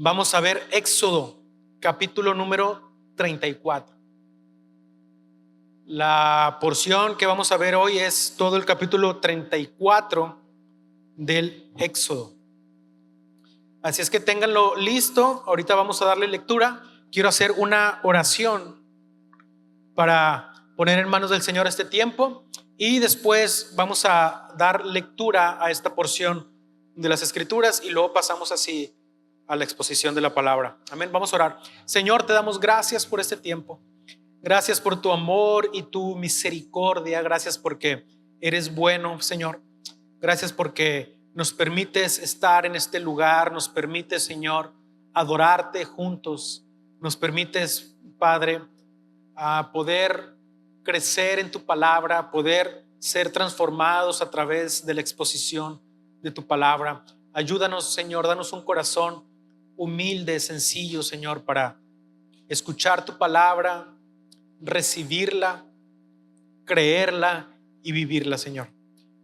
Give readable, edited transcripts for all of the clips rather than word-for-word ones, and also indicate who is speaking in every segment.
Speaker 1: Vamos a ver Éxodo, capítulo número 34. La porción que vamos a ver hoy es todo el capítulo 34 del Éxodo. Así es que ténganlo listo. Ahorita vamos a darle lectura. Quiero hacer una oración para poner en manos del Señor este tiempo y después vamos a dar lectura a esta porción de las Escrituras y luego pasamos así a la exposición de la palabra. Amén. Vamos a orar. Señor, te damos gracias por este tiempo. Gracias por tu amor y tu misericordia. Gracias porque eres bueno, Señor. Gracias porque nos permites estar en este lugar. Nos permites, Señor, adorarte juntos. Nos permites, Padre, a poder crecer en tu palabra, poder ser transformados a través de la exposición de tu palabra. Ayúdanos, Señor, danos un corazón humilde, sencillo, Señor, para escuchar tu palabra, recibirla, creerla y vivirla, Señor.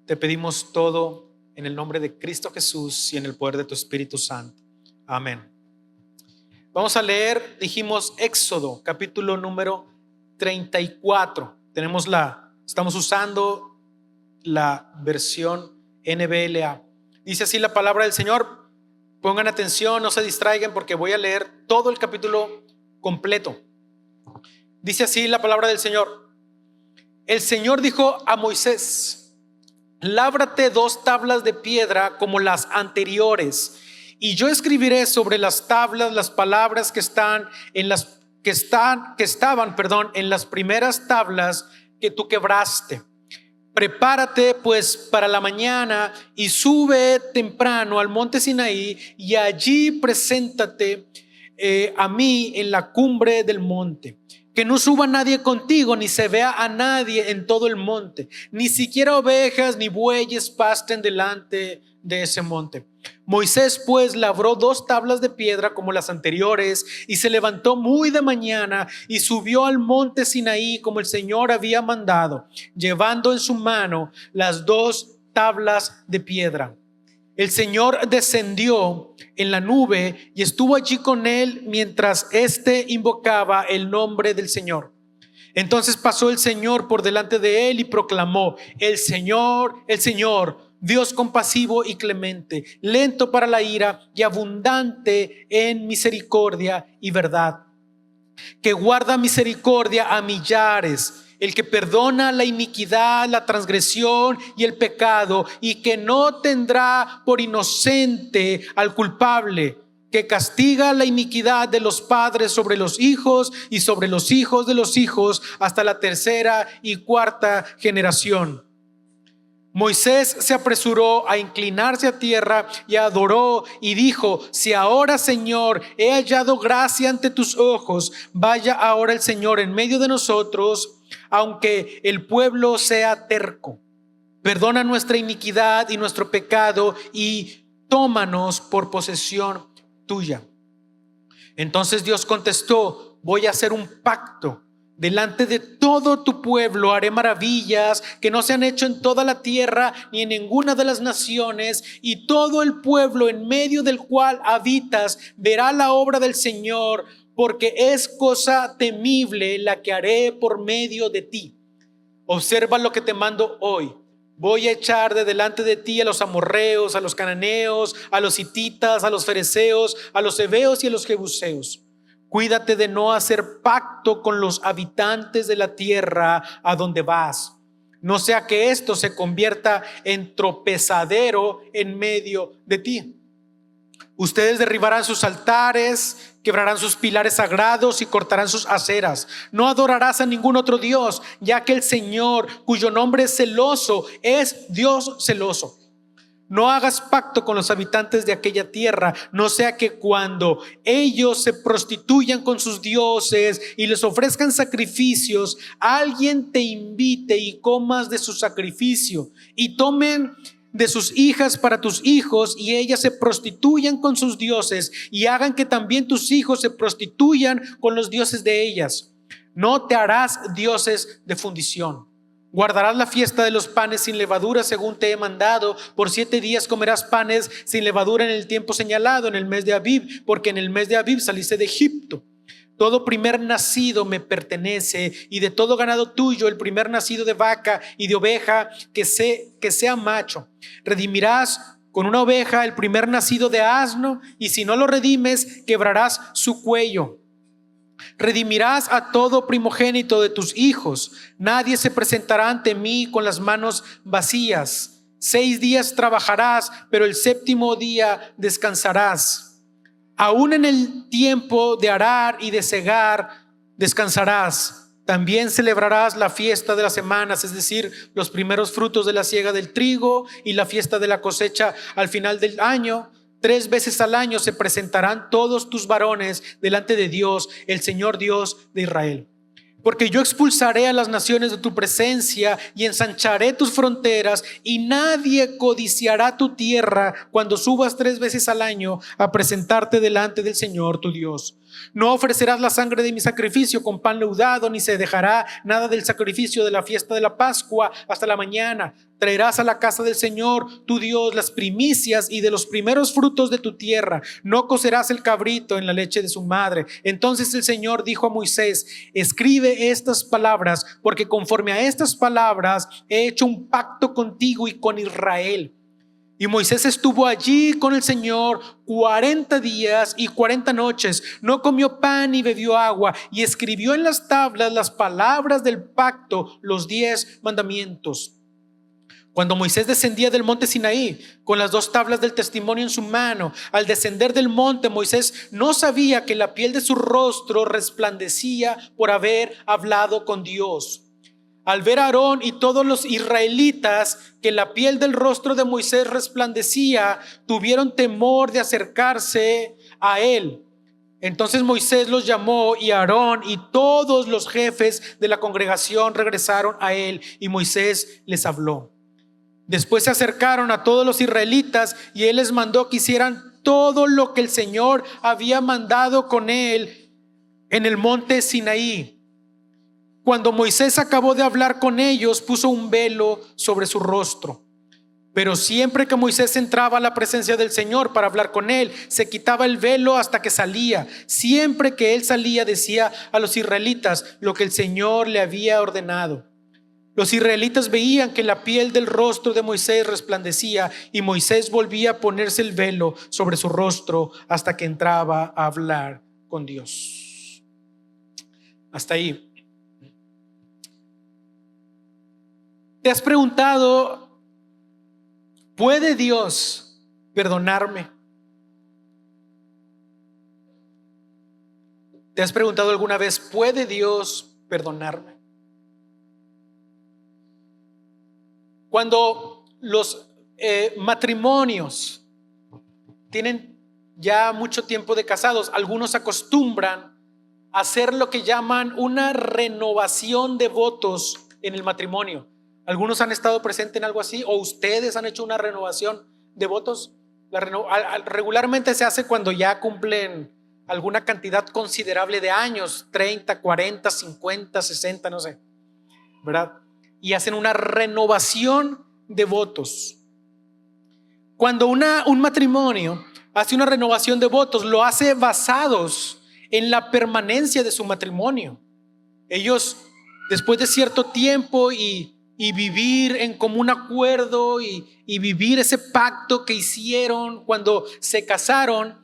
Speaker 1: Te pedimos todo en el nombre de Cristo Jesús y en el poder de tu Espíritu Santo. Amén. Vamos a leer, dijimos, Éxodo, capítulo número 34. Estamos usando la versión NBLA. Dice así la palabra del Señor. Pongan atención, no se distraigan porque voy a leer todo el capítulo completo. Dice así la palabra del Señor. El Señor dijo a Moisés: lábrate 2 tablas de piedra como las anteriores, y yo escribiré sobre las tablas las palabras que estaban en las primeras tablas que tú quebraste. Prepárate pues para la mañana y sube temprano al monte Sinaí, y allí preséntate a mí en la cumbre del monte. Que no suba nadie contigo, ni se vea a nadie en todo el monte, ni siquiera ovejas ni bueyes pasten delante de ese monte. Moisés pues labró 2 tablas de piedra como las anteriores, y se levantó muy de mañana y subió al monte Sinaí como el Señor había mandado, llevando en su mano las 2 tablas de piedra. El Señor descendió en la nube y estuvo allí con él mientras éste invocaba el nombre del Señor. Entonces pasó el Señor por delante de él y proclamó: el Señor, Dios compasivo y clemente, lento para la ira y abundante en misericordia y verdad, que guarda misericordia a millares, el que perdona la iniquidad, la transgresión y el pecado, y que no tendrá por inocente al culpable, que castiga la iniquidad de los padres sobre los hijos y sobre los hijos de los hijos hasta la 3ª y 4ª generación. Moisés se apresuró a inclinarse a tierra y adoró y dijo: si ahora, Señor, he hallado gracia ante tus ojos, vaya ahora el Señor en medio de nosotros, aunque el pueblo sea terco. Perdona nuestra iniquidad y nuestro pecado y tómanos por posesión tuya. Entonces Dios contestó: voy a hacer un pacto. Delante de todo tu pueblo haré maravillas que no se han hecho en toda la tierra ni en ninguna de las naciones, y todo el pueblo en medio del cual habitas verá la obra del Señor, porque es cosa temible la que haré por medio de ti. Observa lo que te mando hoy. Voy a echar de delante de ti a los amorreos, a los cananeos, a los hititas, a los fereceos, a los heveos y a los jebuseos. Cuídate de no hacer pacto con los habitantes de la tierra a donde vas, no sea que esto se convierta en tropezadero en medio de ti. Ustedes derribarán sus altares, quebrarán sus pilares sagrados y cortarán sus aceras. No adorarás a ningún otro Dios, ya que el Señor, cuyo nombre es celoso, es Dios celoso. No hagas pacto con los habitantes de aquella tierra, no sea que cuando ellos se prostituyan con sus dioses y les ofrezcan sacrificios, alguien te invite y comas de su sacrificio, y tomen de sus hijas para tus hijos, y ellas se prostituyan con sus dioses, y hagan que también tus hijos se prostituyan con los dioses de ellas. No te harás dioses de fundición. Guardarás la fiesta de los panes sin levadura según te he mandado. Por 7 días comerás panes sin levadura en el tiempo señalado, en el mes de Abib, porque en el mes de Abib saliste de Egipto. Todo primer nacido me pertenece, y de todo ganado tuyo, el primer nacido de vaca y de oveja que sea macho. Redimirás con una oveja el primer nacido de asno, y si no lo redimes, quebrarás su cuello. Redimirás a todo primogénito de tus hijos. Nadie se presentará ante mí con las manos vacías. 6 días trabajarás, pero el 7º día descansarás. Aún en el tiempo de arar y de segar descansarás. También celebrarás la fiesta de las semanas, es decir, los primeros frutos de la siega del trigo, y la fiesta de la cosecha al final del año. 3 veces al año se presentarán todos tus varones delante de Dios, el Señor Dios de Israel. Porque yo expulsaré a las naciones de tu presencia y ensancharé tus fronteras, y nadie codiciará tu tierra cuando subas 3 veces al año a presentarte delante del Señor tu Dios. No ofrecerás la sangre de mi sacrificio con pan leudado, ni se dejará nada del sacrificio de la fiesta de la Pascua hasta la mañana. Traerás a la casa del Señor tu Dios las primicias y de los primeros frutos de tu tierra. No cocerás el cabrito en la leche de su madre. Entonces el Señor dijo a Moisés: escribe estas palabras, porque conforme a estas palabras he hecho un pacto contigo y con Israel. Y Moisés estuvo allí con el Señor 40 días y 40 noches. No comió pan ni bebió agua, y escribió en las tablas las palabras del pacto, los 10 mandamientos. Cuando Moisés descendía del monte Sinaí con las 2 tablas del testimonio en su mano, al descender del monte, Moisés no sabía que la piel de su rostro resplandecía por haber hablado con Dios. Al ver a Aarón y todos los israelitas que la piel del rostro de Moisés resplandecía, tuvieron temor de acercarse a él. Entonces Moisés los llamó, y Aarón y todos los jefes de la congregación regresaron a él, y Moisés les habló. Después se acercaron a todos los israelitas, y él les mandó que hicieran todo lo que el Señor había mandado con él en el monte Sinaí. Cuando Moisés acabó de hablar con ellos, puso un velo sobre su rostro. Pero siempre que Moisés entraba a la presencia del Señor para hablar con él, se quitaba el velo hasta que salía. Siempre que él salía, decía a los israelitas lo que el Señor le había ordenado. Los israelitas veían que la piel del rostro de Moisés resplandecía, y Moisés volvía a ponerse el velo sobre su rostro hasta que entraba a hablar con Dios. Hasta ahí. ¿Te has preguntado, ¿puede Dios perdonarme? ¿Te has preguntado alguna vez, ¿puede Dios perdonarme? Cuando los matrimonios tienen ya mucho tiempo de casados, algunos acostumbran a hacer lo que llaman una renovación de votos en el matrimonio. ¿Algunos han estado presentes en algo así? ¿O ustedes han hecho una renovación de votos? Regularmente se hace cuando ya cumplen alguna cantidad considerable de años, 30, 40, 50, 60, no sé, ¿verdad? Y hacen una renovación de votos. Cuando un matrimonio hace una renovación de votos, lo hace basados en la permanencia de su matrimonio. Ellos, después de cierto tiempo y vivir en común acuerdo y vivir ese pacto que hicieron cuando se casaron,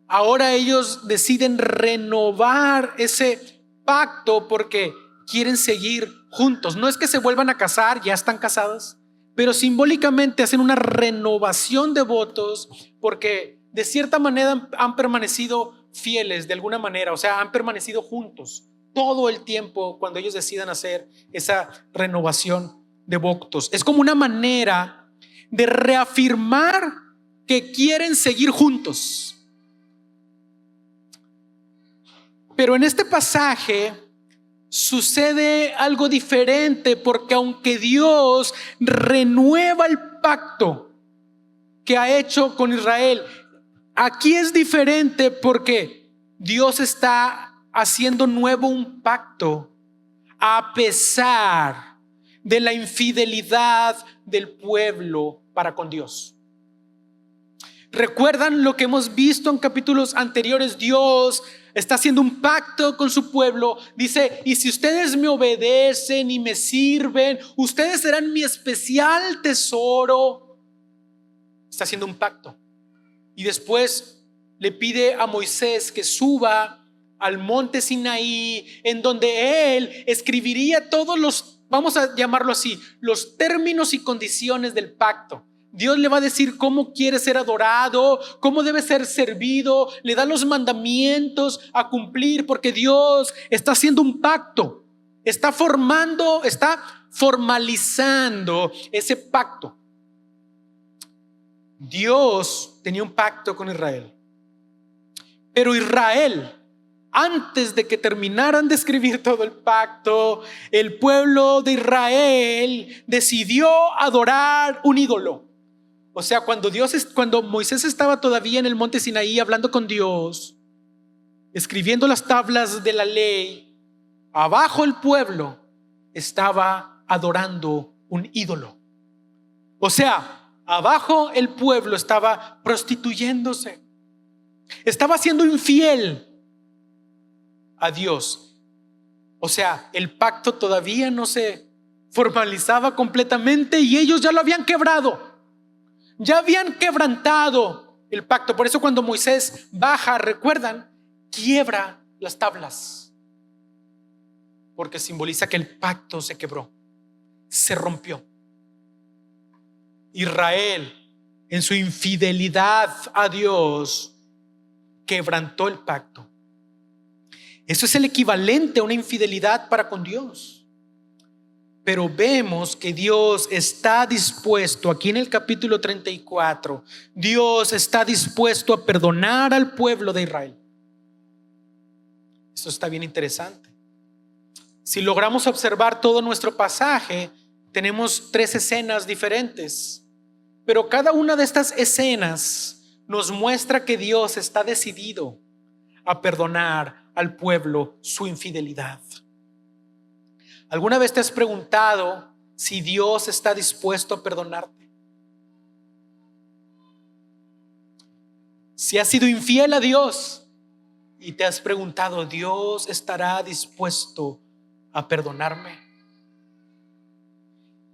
Speaker 1: ahora ellos deciden renovar ese pacto porque quieren seguir juntos. No es que se vuelvan a casar, ya están casadas, pero simbólicamente hacen una renovación de votos porque de cierta manera han permanecido fieles de alguna manera, o sea, han permanecido juntos todo el tiempo cuando ellos decidan hacer esa renovación de votos. Es como una manera de reafirmar que quieren seguir juntos. Pero en este pasaje sucede algo diferente, porque aunque Dios renueva el pacto que ha hecho con Israel, aquí es diferente porque Dios está haciendo nuevo un pacto a pesar de la infidelidad del pueblo para con Dios. ¿Recuerdan lo que hemos visto en capítulos anteriores? Dios está haciendo un pacto con su pueblo. Dice, y si ustedes me obedecen y me sirven, ustedes serán mi especial tesoro. Está haciendo un pacto. Y después le pide a Moisés que suba al monte Sinaí, en donde él escribiría todos los, vamos a llamarlo así, los términos y condiciones del pacto. Dios le va a decir cómo quiere ser adorado, cómo debe ser servido, le da los mandamientos a cumplir, porque Dios está haciendo un pacto, está formalizando ese pacto. Dios tenía un pacto con Israel, pero Israel, antes de que terminaran de escribir todo el pacto, el pueblo de Israel decidió adorar un ídolo. O sea, cuando Moisés estaba todavía en el monte Sinaí hablando con Dios, escribiendo las tablas de la ley, abajo el pueblo estaba adorando un ídolo. O sea, abajo el pueblo estaba prostituyéndose, estaba siendo infiel a Dios. O sea, el pacto todavía no se formalizaba completamente y ellos ya lo habían quebrado. Ya habían quebrantado el pacto. Por eso cuando Moisés baja, recuerdan, quiebra las tablas, porque simboliza que el pacto se quebró, se rompió. Israel, en su infidelidad a Dios, quebrantó el pacto. Eso es el equivalente a una infidelidad para con Dios. Pero vemos que Dios está dispuesto, aquí en el capítulo 34, Dios está dispuesto a perdonar al pueblo de Israel. Esto está bien interesante. Si logramos observar todo nuestro pasaje, tenemos 3 escenas diferentes, pero cada una de estas escenas nos muestra que Dios está decidido a perdonar al pueblo su infidelidad. ¿Alguna vez te has preguntado si Dios está dispuesto a perdonarte? Si has sido infiel a Dios y te has preguntado, ¿Dios estará dispuesto a perdonarme?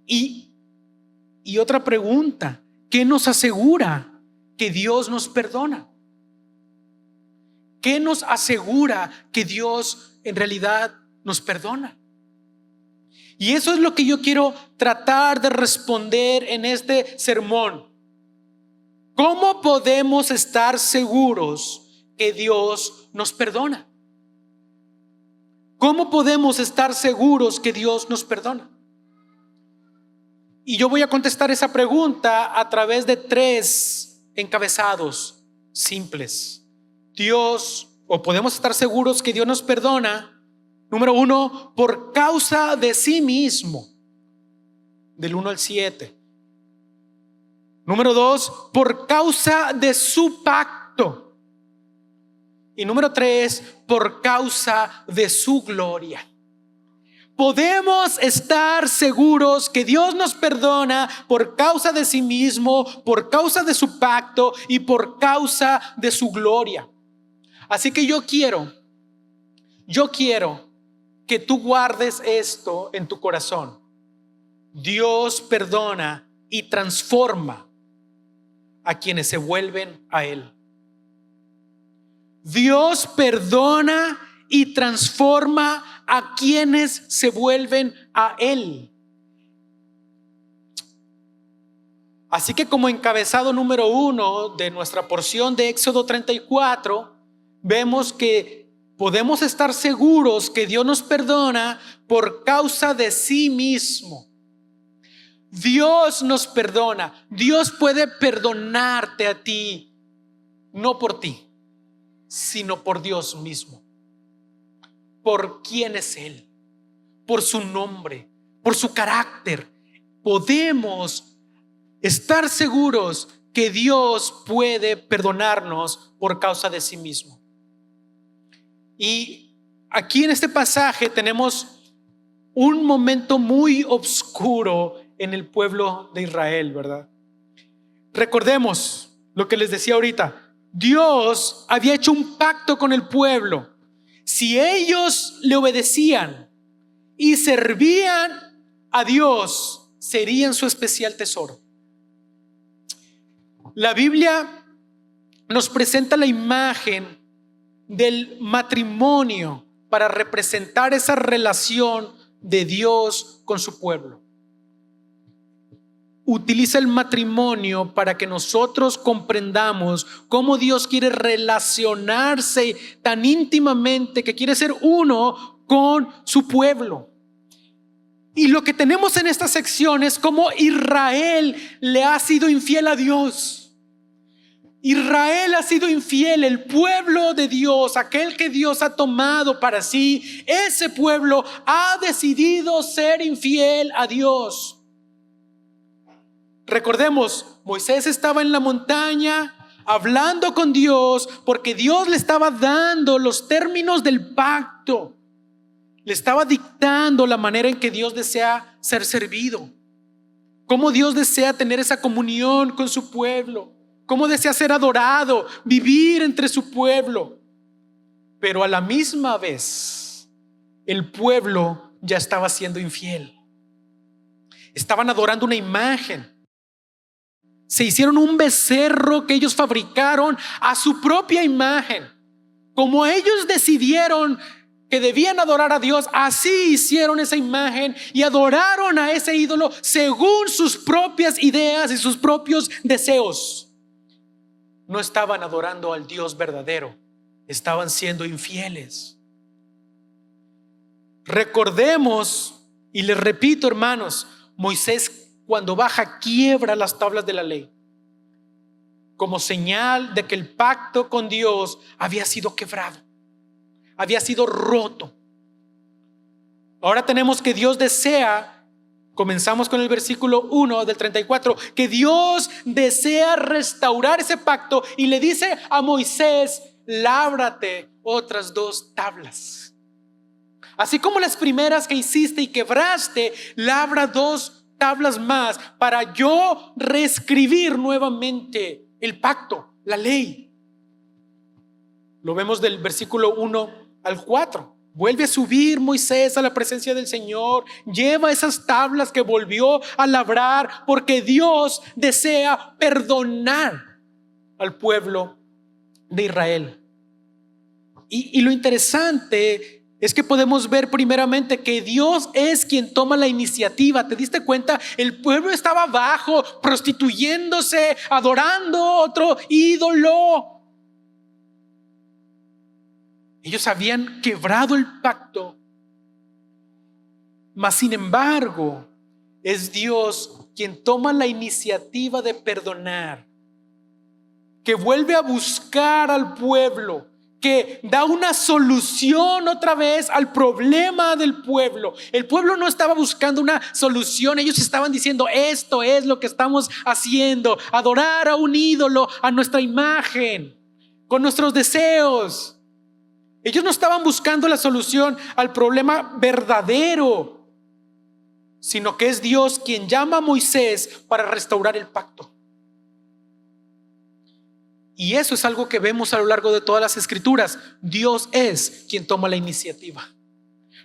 Speaker 1: Y otra pregunta, ¿qué nos asegura que Dios nos perdona? ¿Qué nos asegura que Dios en realidad nos perdona? Y eso es lo que yo quiero tratar de responder en este sermón. ¿Cómo podemos estar seguros que Dios nos perdona? ¿Cómo podemos estar seguros que Dios nos perdona? Y yo voy a contestar esa pregunta a través de 3 encabezados simples. Podemos estar seguros que Dios nos perdona. Número 1, por causa de sí mismo, del 1 al 7. Número 2, por causa de su pacto. Y número 3, por causa de su gloria. Podemos estar seguros que Dios nos perdona por causa de sí mismo, por causa de su pacto y por causa de su gloria. Así que yo quiero que tú guardes esto en tu corazón. Dios perdona y transforma a quienes se vuelven a Él. Dios perdona y transforma a quienes se vuelven a Él. Así que como encabezado número 1 de nuestra porción de Éxodo 34, vemos que podemos estar seguros que Dios nos perdona por causa de sí mismo. Dios nos perdona. Dios puede perdonarte a ti, no por ti, sino por Dios mismo. Por quién es Él, por su nombre, por su carácter. Podemos estar seguros que Dios puede perdonarnos por causa de sí mismo. Y aquí en este pasaje tenemos un momento muy oscuro en el pueblo de Israel, ¿verdad? Recordemos lo que les decía ahorita. Dios había hecho un pacto con el pueblo. Si ellos le obedecían y servían a Dios, serían su especial tesoro. La Biblia nos presenta la imagen del matrimonio para representar esa relación de Dios con su pueblo. Utiliza el matrimonio para que nosotros comprendamos cómo Dios quiere relacionarse tan íntimamente, que quiere ser uno con su pueblo. Y lo que tenemos en esta sección es cómo Israel le ha sido infiel a Dios. Israel ha sido infiel, el pueblo de Dios, aquel que Dios ha tomado para sí, ese pueblo ha decidido ser infiel a Dios. Recordemos, Moisés estaba en la montaña hablando con Dios porque Dios le estaba dando los términos del pacto. Le estaba dictando la manera en que Dios desea ser servido, cómo Dios desea tener esa comunión con su pueblo, cómo desea ser adorado, vivir entre su pueblo. Pero a la misma vez, el pueblo ya estaba siendo infiel. Estaban adorando una imagen. Se hicieron un becerro que ellos fabricaron a su propia imagen. Como ellos decidieron que debían adorar a Dios, así hicieron esa imagen y adoraron a ese ídolo según sus propias ideas y sus propios deseos. No estaban adorando al Dios verdadero, estaban siendo infieles. Recordemos, y les repito, hermanos, Moisés cuando baja quiebra las tablas de la ley como señal de que el pacto con Dios había sido quebrado, había sido roto. Ahora tenemos que Dios desea, comenzamos con el versículo 1 del 34, que Dios desea restaurar ese pacto y le dice a Moisés: lábrate otras 2 tablas. Así como las primeras que hiciste y quebraste, labra 2 tablas más para yo reescribir nuevamente el pacto, la ley. Lo vemos del versículo 1 al 4. Vuelve a subir Moisés a la presencia del Señor, lleva esas tablas que volvió a labrar, porque Dios desea perdonar al pueblo de Israel. Y lo interesante es que podemos ver primeramente que Dios es quien toma la iniciativa. ¿Te diste cuenta? El pueblo estaba abajo, prostituyéndose, adorando otro ídolo. Ellos habían quebrado el pacto, mas sin embargo es Dios quien toma la iniciativa de perdonar, que vuelve a buscar al pueblo, que da una solución otra vez al problema del pueblo. El pueblo no estaba buscando una solución, ellos estaban diciendo: esto es lo que estamos haciendo, adorar a un ídolo, a nuestra imagen, con nuestros deseos. Ellos no estaban buscando la solución al problema verdadero, sino que es Dios quien llama a Moisés para restaurar el pacto. Y eso es algo que vemos a lo largo de todas las escrituras. Dios es quien toma la iniciativa.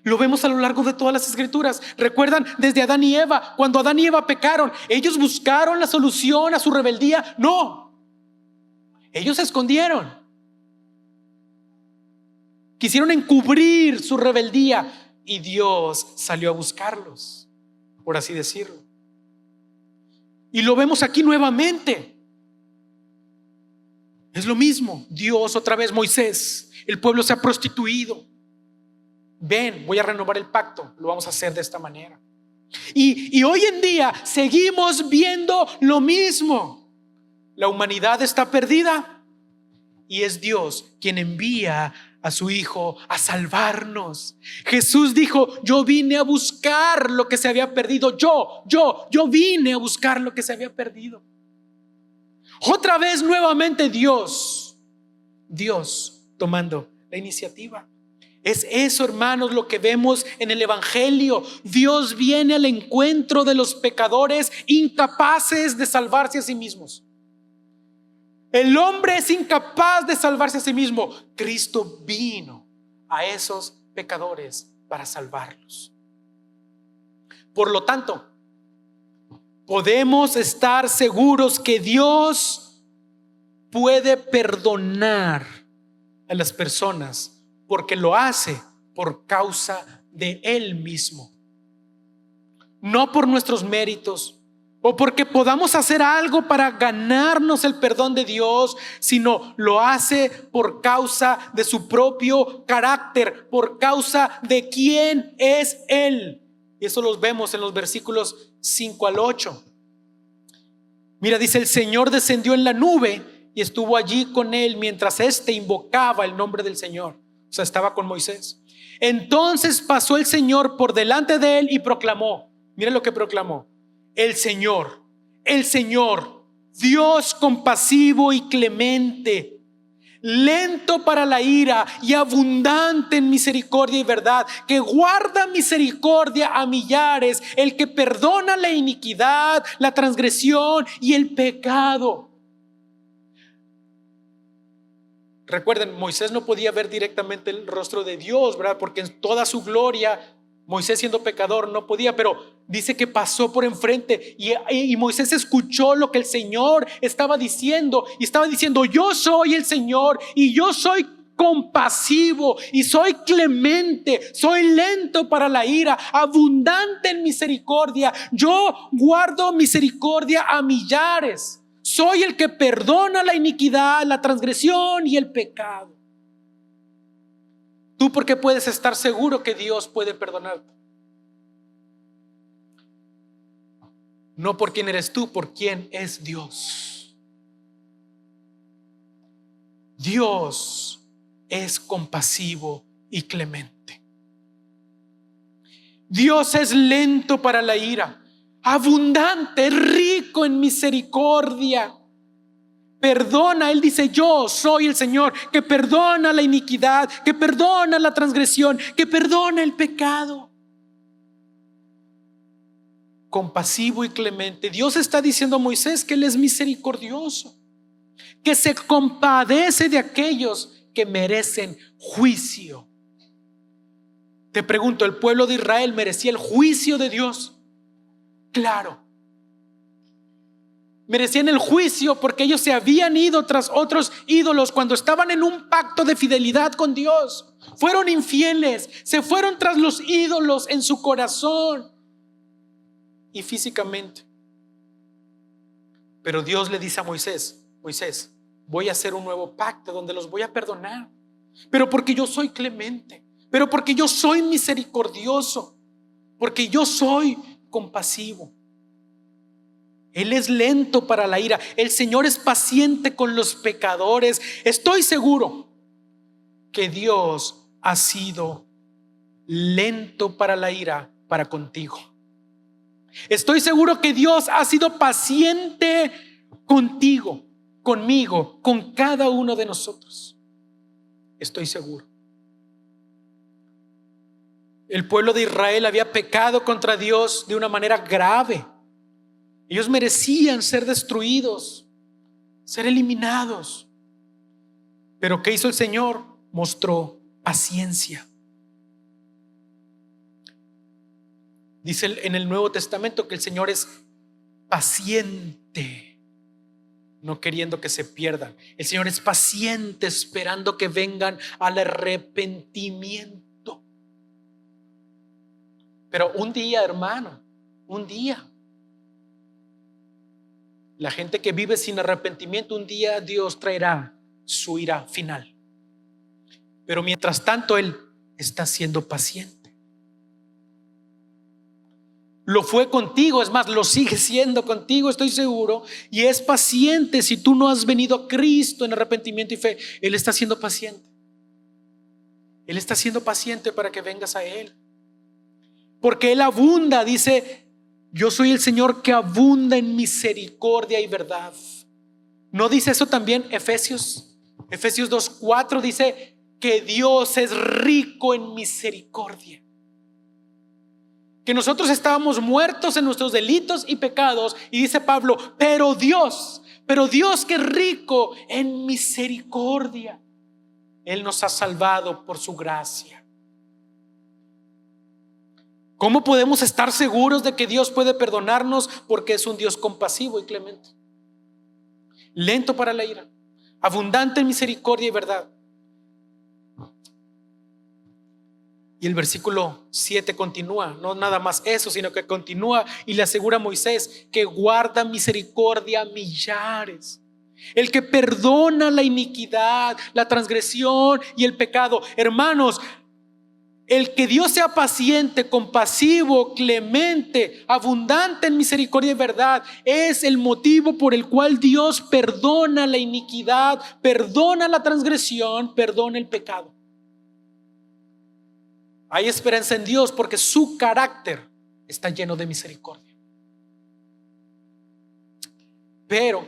Speaker 1: Lo vemos a lo largo de todas las escrituras. ¿Recuerdan desde Adán y Eva? Cuando Adán y Eva pecaron, ellos buscaron la solución a su rebeldía. No, ellos se escondieron. Quisieron encubrir su rebeldía y Dios salió a buscarlos, por así decirlo. Y lo vemos aquí nuevamente. Es lo mismo. Dios otra vez, Moisés, el pueblo se ha prostituido. Ven, voy a renovar el pacto. Lo vamos a hacer de esta manera. Y hoy en día seguimos viendo lo mismo. La humanidad está perdida y es Dios quien envía a su Hijo a salvarnos. Jesús dijo: yo vine a buscar lo que se había perdido. Yo vine a buscar lo que se había perdido. Otra vez nuevamente Dios tomando la iniciativa. Es eso, hermanos, lo que vemos en el Evangelio. Dios viene al encuentro de los pecadores incapaces de salvarse a sí mismos. El hombre es incapaz de salvarse a sí mismo. Cristo vino a esos pecadores para salvarlos. Por lo tanto, podemos estar seguros que Dios puede perdonar a las personas porque lo hace por causa de Él mismo. No por nuestros méritos o porque podamos hacer algo para ganarnos el perdón de Dios, sino lo hace por causa de su propio carácter, por causa de quién es Él. Y eso los vemos en los versículos 5 al 8. Mira, dice: el Señor descendió en la nube y estuvo allí con él mientras éste invocaba el nombre del Señor. O sea, estaba con Moisés. Entonces pasó el Señor por delante de él y proclamó. Mira lo que proclamó: el Señor, Dios compasivo y clemente, lento para la ira y abundante en misericordia y verdad, que guarda misericordia a millares, el que perdona la iniquidad, la transgresión y el pecado. Recuerden, Moisés no podía ver directamente el rostro de Dios, ¿verdad? Porque en toda su gloria, Moisés siendo pecador no podía, pero dice que pasó por enfrente y Moisés escuchó lo que el Señor estaba diciendo, y estaba diciendo: yo soy el Señor y yo soy compasivo y soy clemente, soy lento para la ira, abundante en misericordia, yo guardo misericordia a millares. Soy el que perdona la iniquidad, la transgresión y el pecado. ¿Tú por qué puedes estar seguro que Dios puede perdonarte? No por quién eres tú, por quién es Dios. Dios es compasivo y clemente. Dios es lento para la ira, abundante, rico en misericordia. Perdona, Él dice: yo soy el Señor que perdona la iniquidad, que perdona la transgresión, que perdona el pecado. Compasivo y clemente. Dios está diciendo a Moisés que Él es misericordioso, que se compadece de aquellos que merecen juicio. Te pregunto, ¿el pueblo de Israel merecía el juicio de Dios? Claro. Merecían el juicio porque ellos se habían ido tras otros ídolos cuando estaban en un pacto de fidelidad con Dios. Fueron infieles, se fueron tras los ídolos en su corazón y físicamente. Pero Dios le dice a Moisés: Moisés, voy a hacer un nuevo pacto donde los voy a perdonar, pero porque yo soy clemente, pero porque yo soy misericordioso, porque yo soy compasivo. Él es lento para la ira. El Señor es paciente con los pecadores. Estoy seguro que Dios ha sido lento para la ira para contigo. Estoy seguro que Dios ha sido paciente contigo, conmigo, con cada uno de nosotros. Estoy seguro. El pueblo de Israel había pecado contra Dios de una manera grave. Ellos merecían ser destruidos, ser eliminados. Pero ¿qué hizo el Señor? Mostró paciencia. Dice en el Nuevo Testamento que el Señor es paciente, no queriendo que se pierdan. El Señor es paciente, esperando que vengan al arrepentimiento. Pero un día, hermano, un día, la gente que vive sin arrepentimiento, un día Dios traerá su ira final. Pero mientras tanto Él está siendo paciente. Lo fue contigo, es más, lo sigue siendo contigo, estoy seguro. Y es paciente. Si tú no has venido a Cristo en arrepentimiento y fe, Él está siendo paciente. Él está siendo paciente para que vengas a Él. Porque Él abunda, dice: yo soy el Señor que abunda en misericordia y verdad. ¿No dice eso también Efesios 2:4? Dice que Dios es rico en misericordia. Que nosotros estábamos muertos en nuestros delitos y pecados, y dice Pablo, pero Dios que es rico en misericordia, Él nos ha salvado por su gracia. ¿Cómo podemos estar seguros de que Dios puede perdonarnos? Porque es un Dios compasivo y clemente, lento para la ira, abundante en misericordia y verdad. Y el versículo 7 continúa, no nada más eso, sino que continúa y le asegura a Moisés que guarda misericordia a millares. El que perdona la iniquidad, la transgresión y el pecado. Hermanos, el que Dios sea paciente, compasivo, clemente, abundante en misericordia y verdad, es el motivo por el cual Dios perdona la iniquidad, perdona la transgresión, perdona el pecado. Hay esperanza en Dios porque su carácter está lleno de misericordia. Pero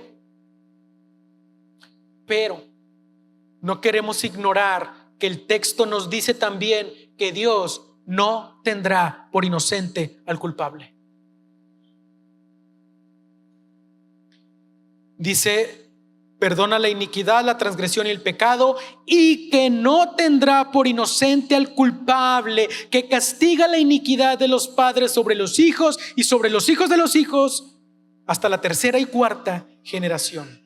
Speaker 1: no queremos ignorar que el texto nos dice también que Dios no tendrá por inocente al culpable. Dice, perdona la iniquidad, la transgresión y el pecado, y que no tendrá por inocente al culpable, que castiga la iniquidad de los padres sobre los hijos y sobre los hijos de los hijos, hasta la tercera y cuarta generación.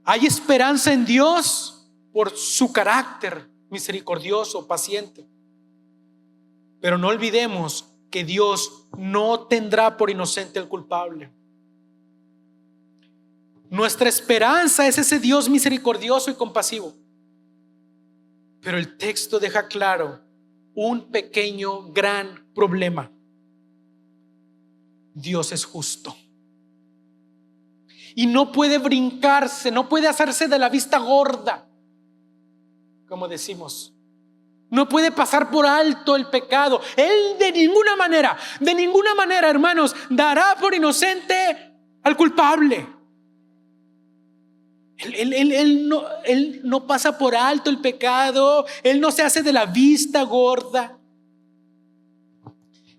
Speaker 1: Hay esperanza en Dios por su carácter misericordioso, paciente. Pero no olvidemos que Dios no tendrá por inocente al culpable. Nuestra esperanza es ese Dios misericordioso y compasivo. Pero el texto deja claro un pequeño, gran problema. Dios es justo. Y no puede brincarse, no puede hacerse de la vista gorda, como decimos. No puede pasar por alto el pecado. Él de ninguna manera, hermanos, dará por inocente al culpable. Él no pasa por alto el pecado. Él no se hace de la vista gorda.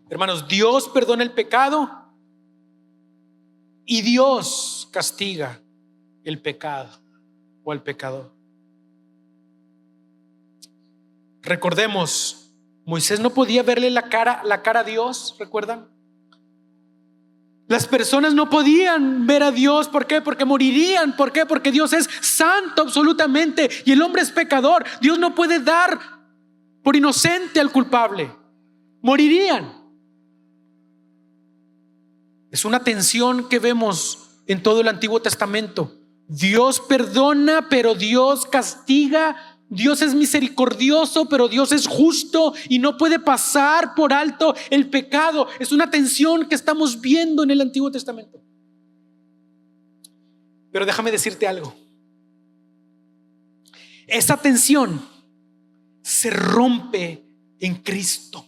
Speaker 1: Hermanos, Dios perdona el pecado y Dios castiga el pecado o al pecador. Recordemos, Moisés no podía verle la cara a Dios, ¿recuerdan? Las personas no podían ver a Dios. ¿Por qué? Porque morirían. ¿Por qué? Porque Dios es santo absolutamente y el hombre es pecador. Dios no puede dar por inocente al culpable. Morirían. Es una tensión que vemos en todo el Antiguo Testamento. Dios perdona, pero Dios castiga. Dios es misericordioso, pero Dios es justo y no puede pasar por alto el pecado. Es una tensión que estamos viendo en el Antiguo Testamento. Pero déjame decirte algo. Esa tensión se rompe en Cristo.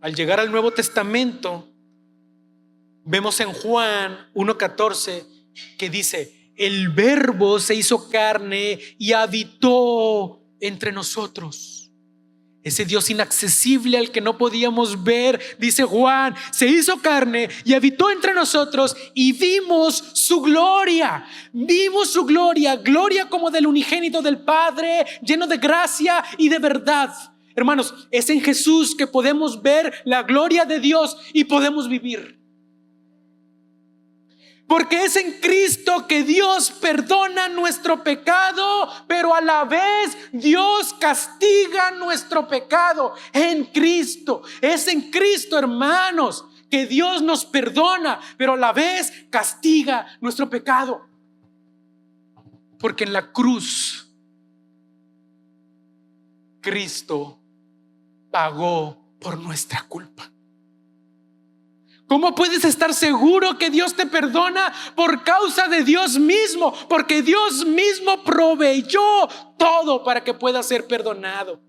Speaker 1: Al llegar al Nuevo Testamento, vemos en Juan 1:14 que dice: el Verbo se hizo carne y habitó entre nosotros. Ese Dios inaccesible al que no podíamos ver, dice Juan, se hizo carne y habitó entre nosotros y vimos su gloria. Vimos su gloria, gloria como del unigénito del Padre, lleno de gracia y de verdad. Hermanos, es en Jesús que podemos ver la gloria de Dios y podemos vivir. Porque es en Cristo que Dios perdona nuestro pecado, pero a la vez Dios castiga nuestro pecado. En Cristo, es en Cristo, hermanos, que Dios nos perdona, pero a la vez castiga nuestro pecado. Porque en la cruz Cristo pagó por nuestra culpa. ¿Cómo puedes estar seguro que Dios te perdona? Por causa de Dios mismo, porque Dios mismo proveyó todo para que pueda ser perdonado.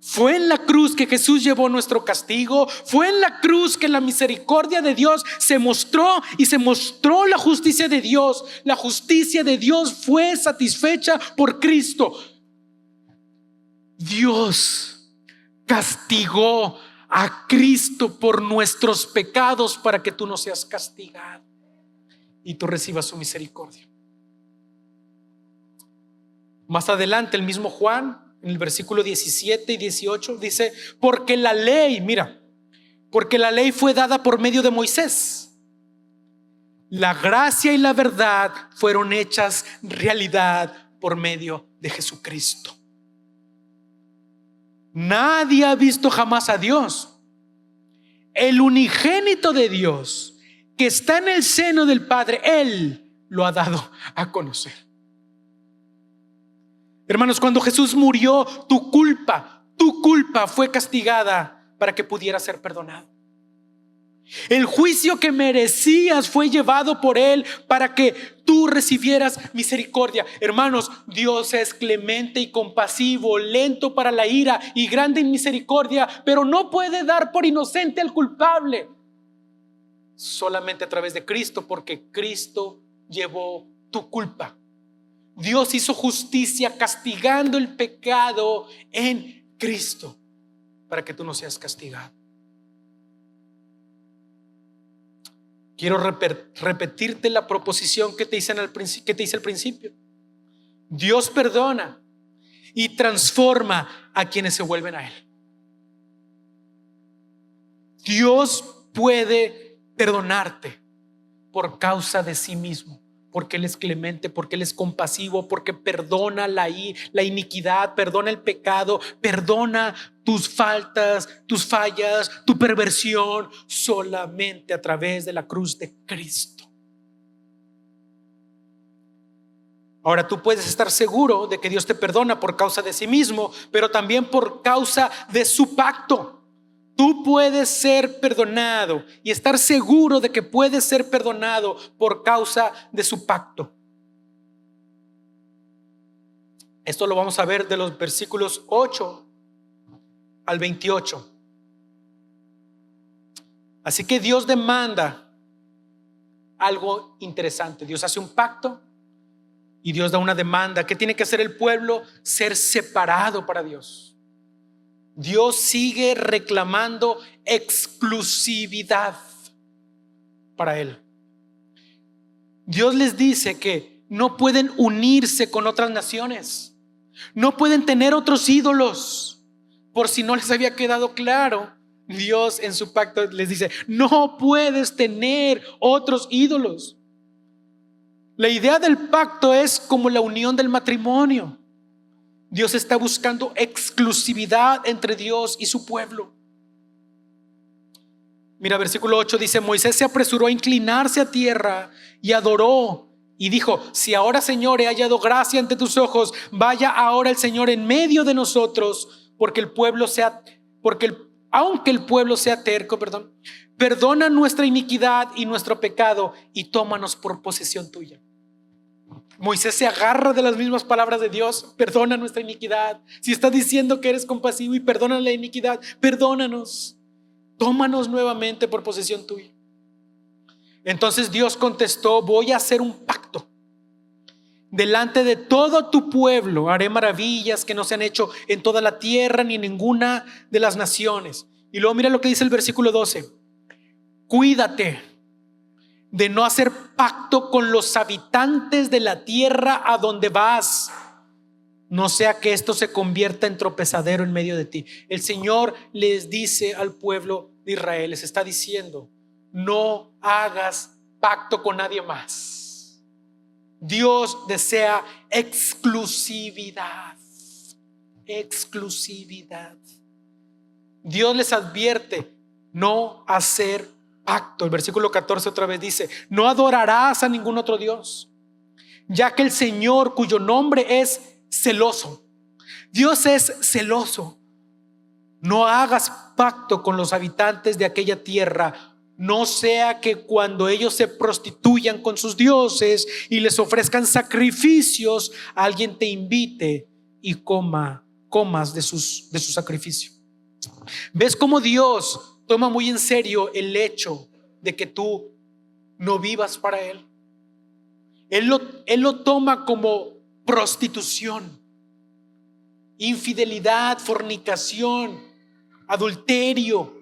Speaker 1: Fue en la cruz que Jesús llevó nuestro castigo. Fue en la cruz que la misericordia de Dios se mostró y se mostró la justicia de Dios. La justicia de Dios fue satisfecha por Cristo. Dios castigó a Cristo por nuestros pecados para que tú no seas castigado y tú recibas su misericordia. Más adelante el mismo Juan, en el versículo 17 y 18 dice: porque la ley, mira, porque la ley fue dada por medio de Moisés, la gracia y la verdad fueron hechas realidad por medio de Jesucristo. Nadie ha visto jamás a Dios. El unigénito de Dios, que está en el seno del Padre, Él lo ha dado a conocer. Hermanos, cuando Jesús murió, tu culpa fue castigada para que pudieras ser perdonado. El juicio que merecías fue llevado por Él para que tú recibieras misericordia. Hermanos, Dios es clemente y compasivo, lento para la ira y grande en misericordia, pero no puede dar por inocente al culpable. Solamente a través de Cristo, porque Cristo llevó tu culpa. Dios hizo justicia castigando el pecado en Cristo para que tú no seas castigado. Quiero repetirte la proposición que te hice al principio. Dios perdona y transforma a quienes se vuelven a Él. Dios puede perdonarte por causa de sí mismo, porque Él es clemente, porque Él es compasivo, porque perdona la iniquidad, perdona el pecado, perdona tus faltas, tus fallas, tu perversión, solamente a través de la cruz de Cristo. Ahora tú puedes estar seguro de que Dios te perdona por causa de sí mismo, pero también por causa de su pacto. Tú puedes ser perdonado y estar seguro de que puedes ser perdonado por causa de su pacto. Esto lo vamos a ver de los versículos 8 al 28. Así que Dios demanda algo interesante. Dios hace un pacto y Dios da una demanda. ¿Qué tiene que hacer el pueblo? Ser separado para Dios. Dios sigue reclamando exclusividad para Él. Dios les dice que no pueden unirse con otras naciones, no pueden tener otros ídolos. Por si no les había quedado claro, Dios en su pacto les dice: no puedes tener otros ídolos. La idea del pacto es como la unión del matrimonio. Dios está buscando exclusividad entre Dios y su pueblo. Mira, versículo 8 dice: Moisés se apresuró a inclinarse a tierra y adoró y dijo: si ahora, Señor, he hallado gracia ante tus ojos, vaya ahora el Señor en medio de nosotros, aunque el pueblo sea terco, perdona nuestra iniquidad y nuestro pecado y tómanos por posesión tuya. Moisés se agarra de las mismas palabras de Dios: perdona nuestra iniquidad. Si estás diciendo que eres compasivo y perdona la iniquidad, perdónanos, tómanos nuevamente por posesión tuya. Entonces Dios contestó: voy a hacer un pacto. Delante de todo tu pueblo haré maravillas que no se han hecho en toda la tierra ni en ninguna de las naciones. Y luego mira lo que dice el versículo 12: cuídate de no hacer pacto con los habitantes de la tierra a donde vas, no sea que esto se convierta en tropezadero en medio de ti. El Señor les dice al pueblo de Israel, les está diciendo: no hagas pacto con nadie más. Dios desea exclusividad. Exclusividad. Dios les advierte no hacer pacto. El versículo 14 otra vez dice: no adorarás a ningún otro Dios, ya que el Señor, cuyo nombre es celoso, Dios es celoso. No hagas pacto con los habitantes de aquella tierra, no sea que cuando ellos se prostituyan con sus dioses y les ofrezcan sacrificios, alguien te invite y coma comas de su sacrificio. ¿Ves cómo Dios toma muy en serio el hecho de que tú no vivas para Él? Él lo toma como prostitución, infidelidad, fornicación, adulterio.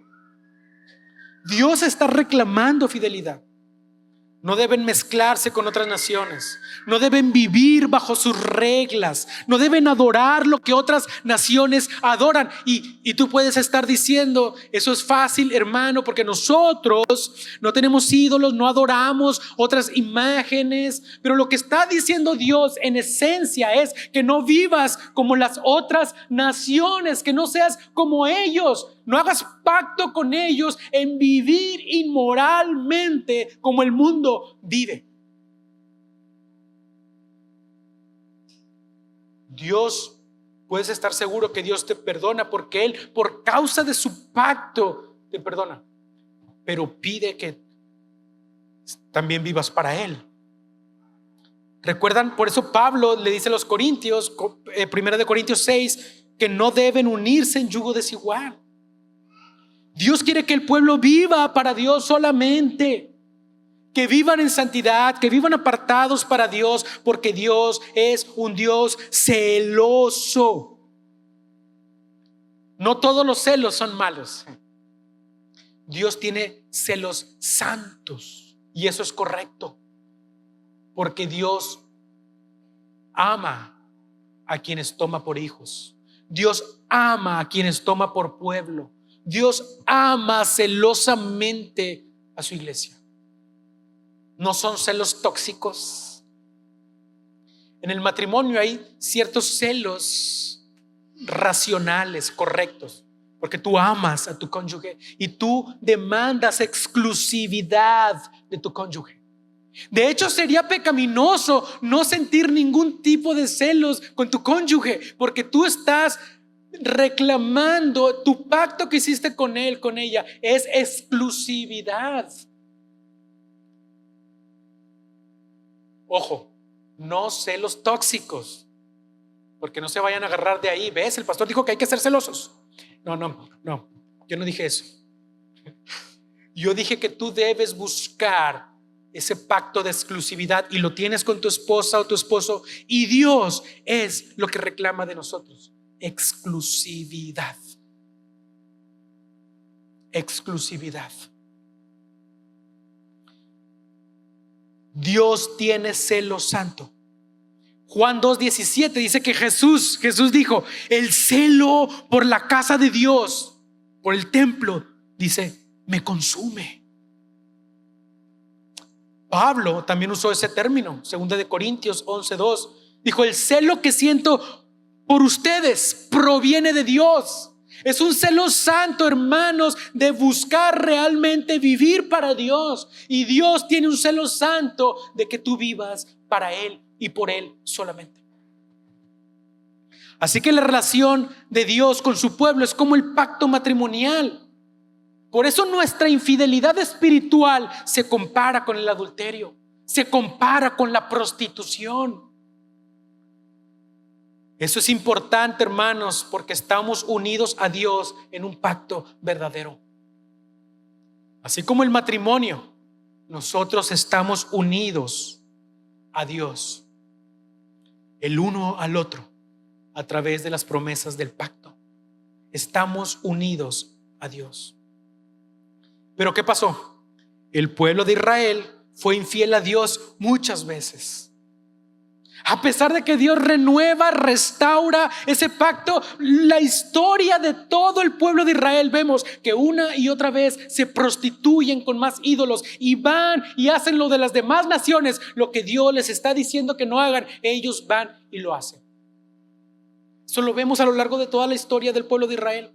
Speaker 1: Dios está reclamando fidelidad. No deben mezclarse con otras naciones, no deben vivir bajo sus reglas, no deben adorar lo que otras naciones adoran. Y tú puedes estar diciendo, eso es fácil, hermano, porque nosotros no tenemos ídolos, no adoramos otras imágenes. Pero lo que está diciendo Dios en esencia es que no vivas como las otras naciones, que no seas como ellos. No hagas pacto con ellos en vivir inmoralmente como el mundo vive. Dios, puedes estar seguro que Dios te perdona, porque Él, por causa de su pacto, te perdona. Pero pide que también vivas para Él. ¿Recuerdan? Por eso Pablo le dice a los Corintios, 1 Corintios 6, que no deben unirse en yugo desigual. Dios quiere que el pueblo viva para Dios solamente, que vivan en santidad, que vivan apartados para Dios, porque Dios es un Dios celoso. No todos los celos son malos. Dios tiene celos santos y eso es correcto, porque Dios ama a quienes toma por hijos. Dios ama a quienes toma por pueblo. Dios ama celosamente a su iglesia. No son celos tóxicos. En el matrimonio hay ciertos celos racionales, correctos, porque tú amas a tu cónyuge y tú demandas exclusividad de tu cónyuge. De hecho, sería pecaminoso no sentir ningún tipo de celos con tu cónyuge, porque tú estás reclamando tu pacto que hiciste con él, con ella, es exclusividad. Ojo, no celos tóxicos, porque no se vayan a agarrar de ahí. ¿Ves? El pastor dijo que hay que ser celosos. No, yo no dije eso. Yo dije que tú debes buscar ese pacto de exclusividad y lo tienes con tu esposa o tu esposo, y Dios es lo que reclama de nosotros: exclusividad. Exclusividad. Dios tiene celo santo. Juan 2:17 dice que Jesús dijo: el celo por la casa de Dios, por el templo, dice, me consume. Pablo también usó ese término, 2 Corintios 11:2. Dijo: el celo que siento por ustedes proviene de Dios. Es un celo santo, hermanos, de buscar realmente vivir para Dios. Y Dios tiene un celo santo de que tú vivas para Él y por Él solamente. Así que la relación de Dios con su pueblo es como el pacto matrimonial. Por eso nuestra infidelidad espiritual se compara con el adulterio, se compara con la prostitución. Eso es importante, hermanos, porque estamos unidos a Dios en un pacto verdadero. Así como el matrimonio, nosotros estamos unidos a Dios, el uno al otro, a través de las promesas del pacto. Estamos unidos a Dios. Pero ¿qué pasó? El pueblo de Israel fue infiel a Dios muchas veces. A pesar de que Dios renueva, restaura ese pacto, la historia de todo el pueblo de Israel, vemos que una y otra vez se prostituyen con más ídolos y van y hacen lo de las demás naciones. Lo que Dios les está diciendo que no hagan, ellos van y lo hacen. Eso lo vemos a lo largo de toda la historia del pueblo de Israel.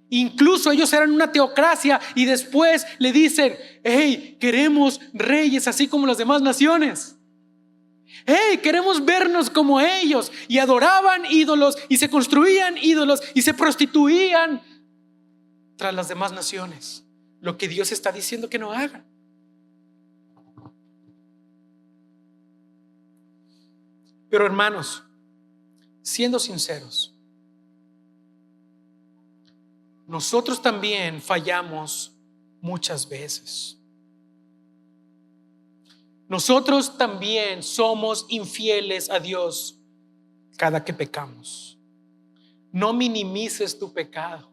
Speaker 1: Incluso ellos eran una teocracia y después le dicen: hey, queremos reyes así como las demás naciones. Hey, queremos vernos como ellos. Y adoraban ídolos y se construían ídolos y se prostituían tras las demás naciones. Lo que Dios está diciendo que no hagan. Pero hermanos, siendo sinceros, nosotros también fallamos muchas veces. Nosotros también somos infieles a Dios cada que pecamos. No minimices tu pecado.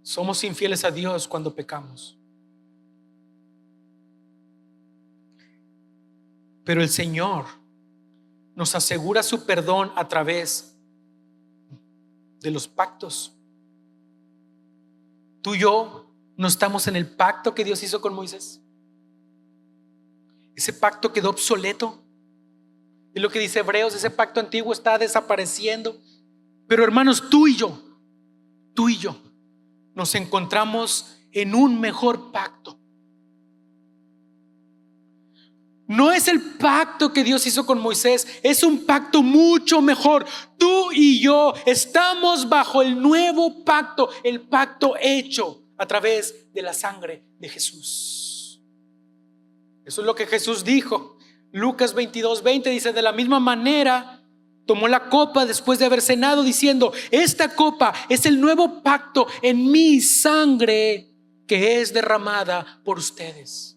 Speaker 1: Somos infieles a Dios cuando pecamos. Pero el Señor nos asegura su perdón a través de los pactos. Tú y yo no estamos en el pacto que Dios hizo con Moisés. Ese pacto quedó obsoleto. Es lo que dice Hebreos, ese pacto antiguo está desapareciendo. Pero hermanos, tú y yo nos encontramos en un mejor pacto. No es el pacto que Dios hizo con Moisés, es un pacto mucho mejor. Tú y yo estamos bajo el nuevo pacto, el pacto hecho a través de la sangre de Jesús. Eso es lo que Jesús dijo. Lucas 22:20 dice: de la misma manera tomó la copa después de haber cenado, diciendo: esta copa es el nuevo pacto en mi sangre que es derramada por ustedes.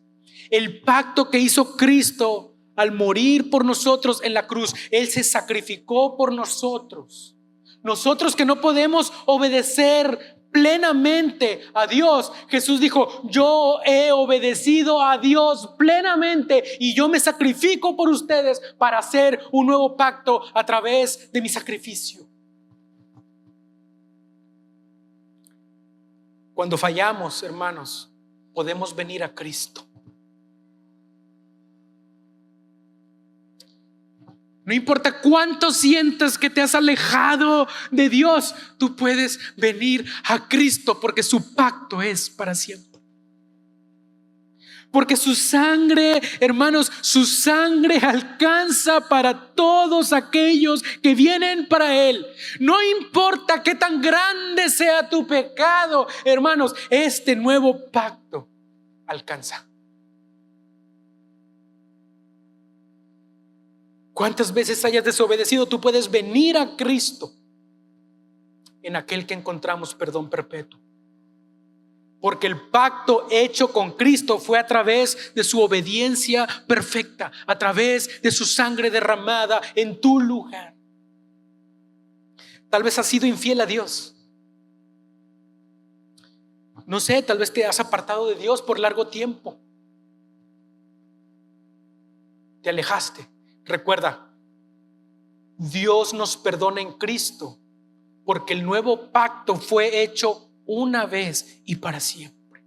Speaker 1: El pacto que hizo Cristo al morir por nosotros en la cruz. Él se sacrificó por nosotros. Nosotros que no podemos obedecer plenamente a Dios, Jesús dijo: yo he obedecido a Dios plenamente y yo me sacrifico por ustedes para hacer un nuevo pacto a través de mi sacrificio. Cuando fallamos, hermanos, podemos venir a Cristo. No importa cuánto sientas que te has alejado de Dios, tú puedes venir a Cristo porque su pacto es para siempre. Porque su sangre, hermanos, su sangre alcanza para todos aquellos que vienen para Él. No importa qué tan grande sea tu pecado, hermanos, este nuevo pacto alcanza. ¿Cuántas veces hayas desobedecido? Tú puedes venir a Cristo, en aquel que encontramos perdón perpetuo. Porque el pacto hecho con Cristo fue a través de su obediencia perfecta, a través de su sangre derramada en tu lugar. Tal vez has sido infiel a Dios. No sé, tal vez te has apartado de Dios por largo tiempo. Te alejaste. Recuerda, Dios nos perdona en Cristo porque el nuevo pacto fue hecho una vez y para siempre.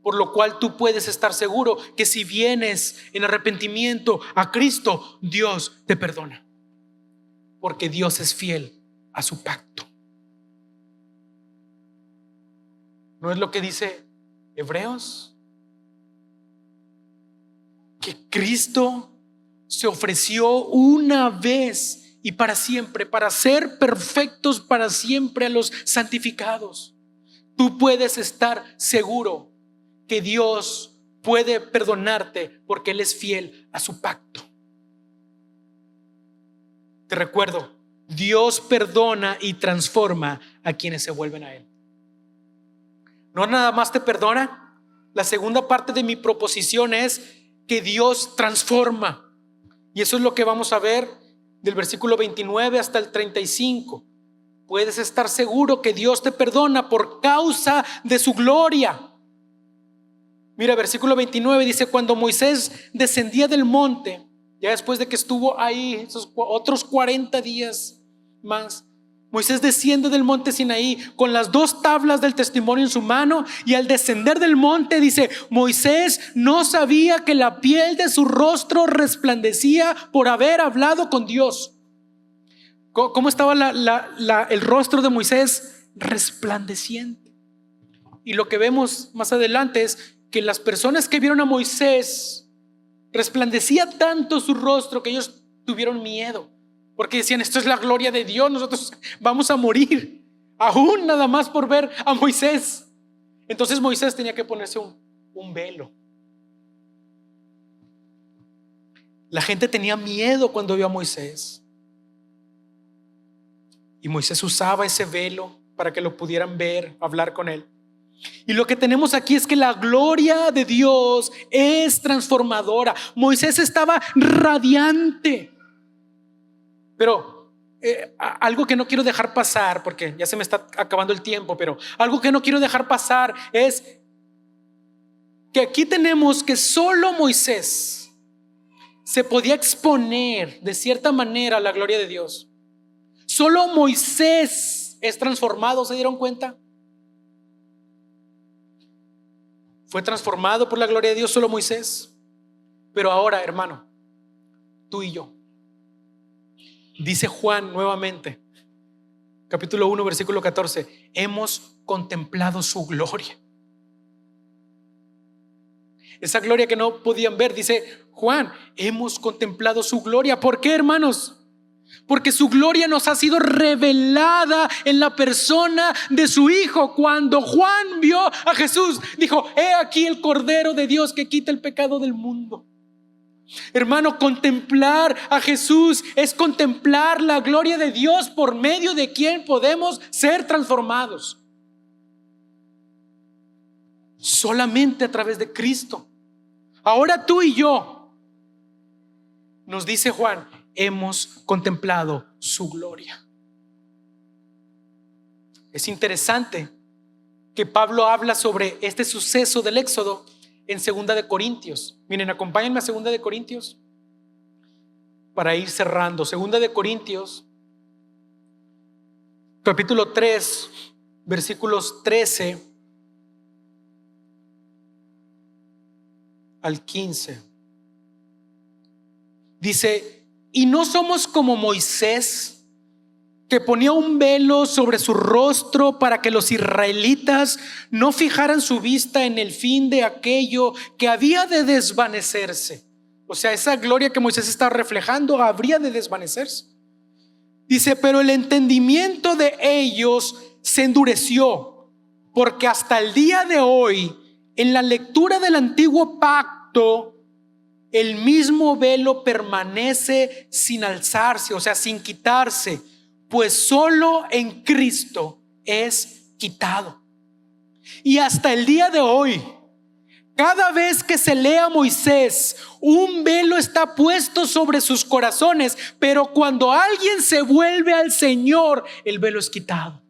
Speaker 1: Por lo cual tú puedes estar seguro que si vienes en arrepentimiento a Cristo, Dios te perdona. Porque Dios es fiel a su pacto. ¿No es lo que dice Hebreos? Que Cristo se ofreció una vez y para siempre, para ser perfectos para siempre a los santificados. Tú puedes estar seguro que Dios puede perdonarte porque Él es fiel a su pacto. Te recuerdo, Dios perdona y transforma a quienes se vuelven a Él. No nada más te perdona. La segunda parte de mi proposición es que Dios transforma. Y eso es lo que vamos a ver del versículo 29 hasta el 35. Puedes estar seguro que Dios te perdona por causa de su gloria. Mira, versículo 29 dice: cuando Moisés descendía del monte, ya después de que estuvo ahí esos otros 40 días más, Moisés desciende del monte Sinaí con las 2 tablas del testimonio en su mano, y al descender del monte dice: Moisés no sabía que la piel de su rostro resplandecía por haber hablado con Dios. ¿Cómo estaba el rostro de Moisés? Resplandeciente. Y lo que vemos más adelante es que las personas que vieron a Moisés, resplandecía tanto su rostro que ellos tuvieron miedo. Porque decían: esto es la gloria de Dios, nosotros vamos a morir aún nada más por ver a Moisés. Entonces Moisés tenía que ponerse un velo. La gente tenía miedo cuando vio a Moisés. Y Moisés usaba ese velo para que lo pudieran ver, hablar con él. Y lo que tenemos aquí es que la gloria de Dios es transformadora. Moisés estaba radiante. Pero algo que no quiero dejar pasar, porque ya se me está acabando el tiempo, pero algo que no quiero dejar pasar es que aquí tenemos que solo Moisés se podía exponer de cierta manera a la gloria de Dios. Solo Moisés es transformado, ¿se dieron cuenta? Fue transformado por la gloria de Dios solo Moisés. Pero ahora, hermano, tú y yo. Dice Juan nuevamente, capítulo 1, versículo 14, hemos contemplado su gloria. Esa gloria que no podían ver, dice Juan, hemos contemplado su gloria. ¿Por qué, hermanos? Porque su gloria nos ha sido revelada en la persona de su Hijo. Cuando Juan vio a Jesús, dijo, he aquí el Cordero de Dios que quita el pecado del mundo. Hermano, contemplar a Jesús es contemplar la gloria de Dios, por medio de quien podemos ser transformados. Solamente a través de Cristo. Ahora tú y yo, nos dice Juan, hemos contemplado su gloria. Es interesante que Pablo habla sobre este suceso del Éxodo en 2 de Corintios. Miren, acompáñenme a 2 de Corintios para ir cerrando. 2 de Corintios, capítulo 3, versículos 13 al 15. Dice, y no somos como Moisés, que ponía un velo sobre su rostro para que los israelitas no fijaran su vista en el fin de aquello que había de desvanecerse. O sea, esa gloria que Moisés estaba reflejando habría de desvanecerse. Dice, pero el entendimiento de ellos se endureció, porque hasta el día de hoy, en la lectura del antiguo pacto, el mismo velo permanece sin alzarse, o sea, sin quitarse, pues solo en Cristo es quitado. Y hasta el día de hoy, cada vez que se lee a Moisés, un velo está puesto sobre sus corazones, pero cuando alguien se vuelve al Señor, el velo es quitado.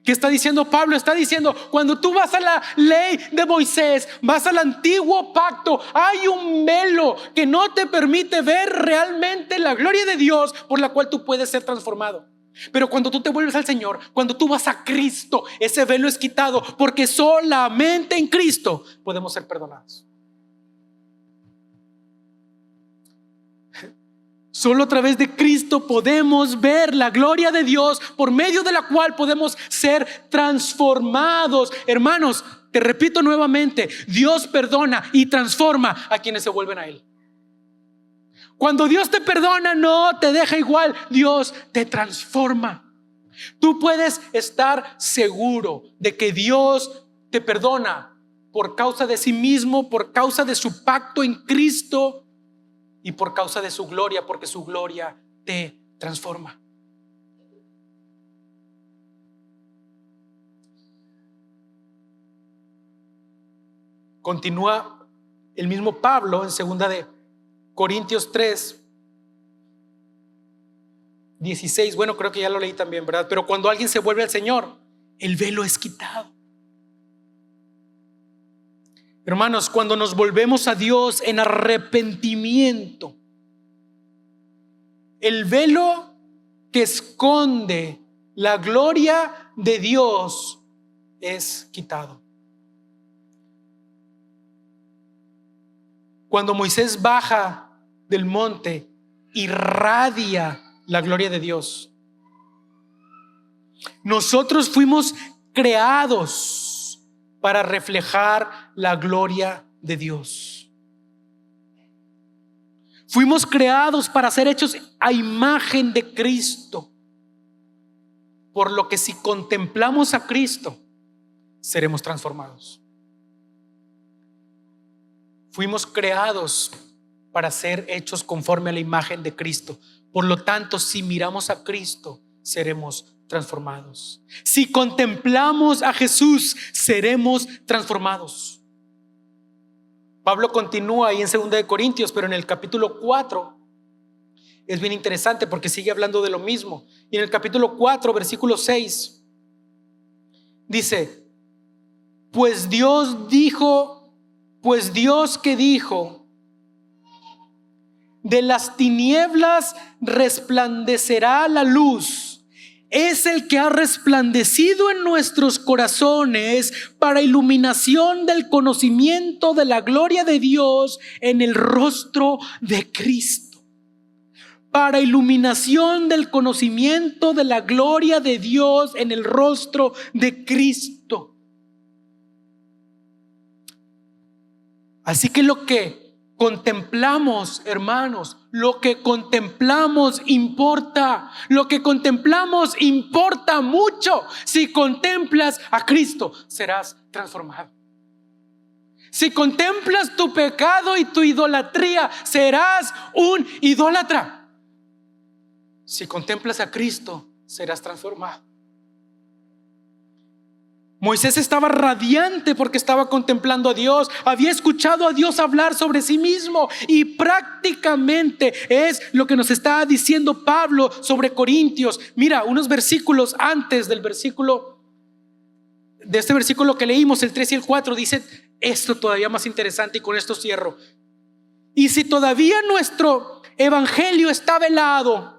Speaker 1: ¿Qué está diciendo Pablo? Está diciendo, cuando tú vas a la ley de Moisés, vas al antiguo pacto, hay un velo que no te permite ver realmente la gloria de Dios por la cual tú puedes ser transformado. Pero cuando tú te vuelves al Señor, cuando tú vas a Cristo, ese velo es quitado, porque solamente en Cristo podemos ser perdonados. Solo a través de Cristo podemos ver la gloria de Dios, por medio de la cual podemos ser transformados. Hermanos, te repito nuevamente, Dios perdona y transforma a quienes se vuelven a Él. Cuando Dios te perdona, no te deja igual, Dios te transforma. Tú puedes estar seguro de que Dios te perdona por causa de sí mismo, por causa de su pacto en Cristo y por causa de su gloria, porque su gloria te transforma. Continúa el mismo Pablo en 2 de Corintios 3, 16. Bueno, creo que ya lo leí también, ¿verdad? Pero cuando alguien se vuelve al Señor, el velo es quitado. Hermanos, cuando nos volvemos a Dios en arrepentimiento, el velo que esconde la gloria de Dios es quitado. Cuando Moisés baja del monte, irradia la gloria de Dios. Nosotros fuimos creados para reflejar la gloria de Dios. Fuimos creados para ser hechos a imagen de Cristo. Por lo que si contemplamos a Cristo, seremos transformados. Fuimos creados para ser hechos conforme a la imagen de Cristo. Por lo tanto, si miramos a Cristo, seremos transformados. Si contemplamos a Jesús, seremos transformados. Pablo continúa ahí en 2 de Corintios, pero en el capítulo 4 es bien interesante porque sigue hablando de lo mismo. Y en el capítulo 4, versículo 6, dice: pues Dios que dijo, de las tinieblas resplandecerá la luz, es el que ha resplandecido en nuestros corazones para iluminación del conocimiento de la gloria de Dios en el rostro de Cristo. Para iluminación del conocimiento de la gloria de Dios en el rostro de Cristo. Así que lo que contemplamos, hermanos, lo que contemplamos importa. Lo que contemplamos importa mucho. Si contemplas a Cristo, serás transformado. Si contemplas tu pecado y tu idolatría, serás un idólatra. Si contemplas a Cristo, serás transformado. Moisés estaba radiante porque estaba contemplando a Dios. Había escuchado a Dios hablar sobre sí mismo, y prácticamente es lo que nos está diciendo Pablo sobre Corintios. Mira, unos versículos antes del versículo, de este versículo que leímos, el 3 y el 4, dice esto todavía más interesante, y con esto cierro. Y si todavía nuestro evangelio está velado,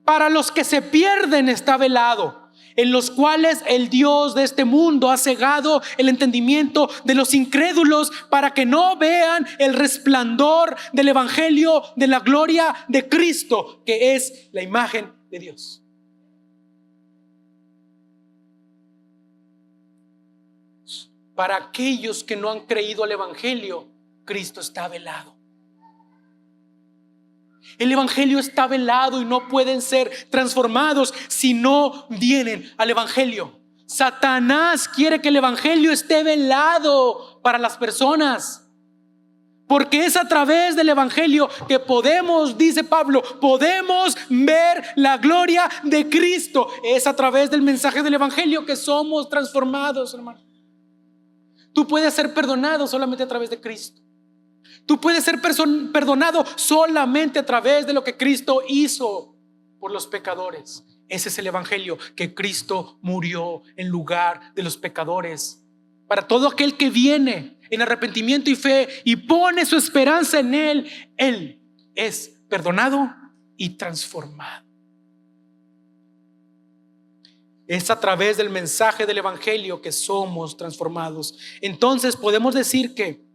Speaker 1: para los que se pierden está velado, en los cuales el Dios de este mundo ha cegado el entendimiento de los incrédulos, para que no vean el resplandor del evangelio de la gloria de Cristo, que es la imagen de Dios. Para aquellos que no han creído al evangelio, Cristo está velado. El evangelio está velado y no pueden ser transformados si no vienen al evangelio. Satanás quiere que el evangelio esté velado para las personas, porque es a través del evangelio que podemos, dice Pablo, podemos ver la gloria de Cristo. Es a través del mensaje del evangelio que somos transformados, hermano. Tú puedes ser perdonado solamente a través de Cristo. Tú puedes ser perdonado solamente a través de lo que Cristo hizo por los pecadores. Ese es el evangelio, que Cristo murió en lugar de los pecadores. Para todo aquel que viene en arrepentimiento y fe y pone su esperanza en Él, Él es perdonado y transformado. Es a través del mensaje del evangelio que somos transformados. Entonces podemos decir que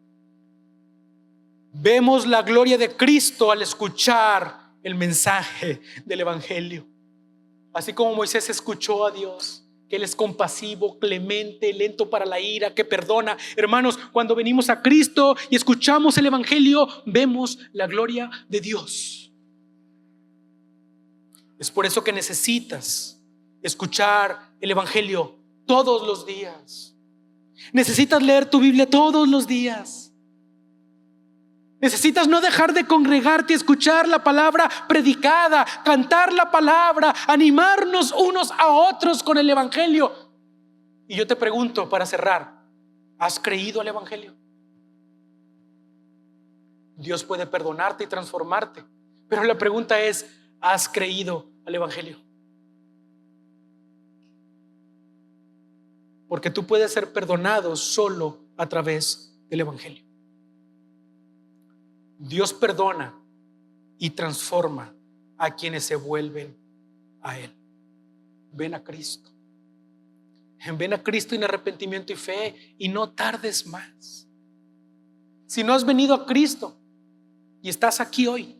Speaker 1: vemos la gloria de Cristo al escuchar el mensaje del evangelio. Así como Moisés escuchó a Dios, que Él es compasivo, clemente, lento para la ira, que perdona. Hermanos, cuando venimos a Cristo y escuchamos el evangelio, vemos la gloria de Dios. Es por eso que necesitas escuchar el evangelio todos los días. Necesitas leer tu Biblia todos los días. Necesitas no dejar de congregarte, escuchar la palabra predicada, cantar la palabra, animarnos unos a otros con el evangelio. Y yo te pregunto, para cerrar, ¿has creído al evangelio? Dios puede perdonarte y transformarte, pero la pregunta es, ¿has creído al evangelio? Porque tú puedes ser perdonado solo a través del evangelio. Dios perdona y transforma a quienes se vuelven a Él. Ven a Cristo. Ven a Cristo en arrepentimiento y fe, y no tardes más. Si no has venido a Cristo y estás aquí hoy,